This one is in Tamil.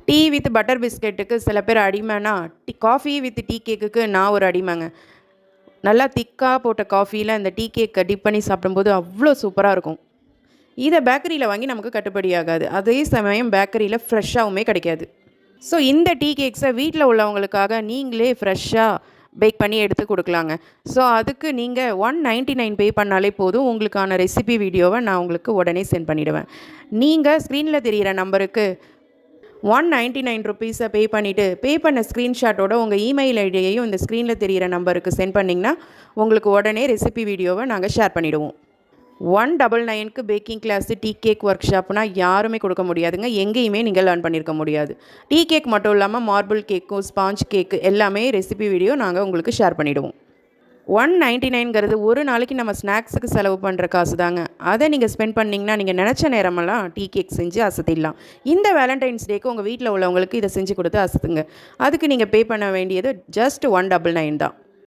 டீ வித் பட்டர் பிஸ்கெட்டுக்கு சில பேர் அடிமைனா, காஃபி வித் டீ கேக்குக்கு நான் ஒரு அடிமைங்க. நல்லா திக்காக போட்ட காஃபியில் இந்த டீ கேக்கை டிப் பண்ணி சாப்பிடும்போது அவ்வளோ சூப்பராக இருக்கும். இதை பேக்கரியில் வாங்கி நமக்கு கட்டுப்படி ஆகாது. அதே சமயம் பேக்கரியில் ஃப்ரெஷ்ஷாகவுமே கிடைக்காது. ஸோ இந்த டீ கேக்ஸை வீட்டில் உள்ளவங்களுக்காக நீங்களே ஃப்ரெஷ்ஷாக பேக் பண்ணி எடுத்து கொடுக்கலாங்க. ஸோ அதுக்கு நீங்கள் $199 பே பண்ணாலே போதும். உங்களுக்கான ரெசிபி வீடியோவை நான் உங்களுக்கு உடனே சென்ட் பண்ணிவிடுவேன். நீங்கள் ஸ்க்ரீனில் தெரிகிற நம்பருக்கு $199 பே பண்ணிவிட்டு பே பண்ண ஸ்க்ரீன்ஷாட்டோட உங்கள் இமெயில் ஐடியையும் இந்த ஸ்க்ரீனில் தெரிகிற நம்பருக்கு சென்ட் பண்ணிங்கன்னா உங்களுக்கு உடனே ரெசிபி வீடியோவை நாங்கள் ஷேர் பண்ணிவிடுவோம். $199க்கு பேக்கிங் கிளாஸு டீ கேக் ஒர்க் ஷாப்னா யாருமே கொடுக்க முடியாதுங்க. எங்கேயுமே நீங்கள் லேர்ன் பண்ணியிருக்க முடியாது. டீ கேக் மட்டும் இல்லாமல் மார்பிள் கேக்கும் ஸ்பாஞ்ச் கேக்கு எல்லாமே ரெசிபி வீடியோ நாங்கள் உங்களுக்கு ஷேர் பண்ணிவிடுவோம். $199ங்கிறது ஒரு நாளைக்கு நம்ம ஸ்நாக்ஸுக்கு செலவு பண்ணுற காசு தாங்க. அதை நீங்கள் ஸ்பெண்ட் பண்ணிங்கன்னா நீங்கள் நினச்ச நேரமெல்லாம் டீ கேக் செஞ்சு அசத்திடலாம். இந்த வேலண்டைன்ஸ் டேக்கு உங்கள் வீட்டில் உள்ளவங்களுக்கு இதை செஞ்சு கொடுத்து அசத்துங்க. அதுக்கு நீங்கள் பே பண்ண வேண்டியது ஜஸ்ட் $199 தான்.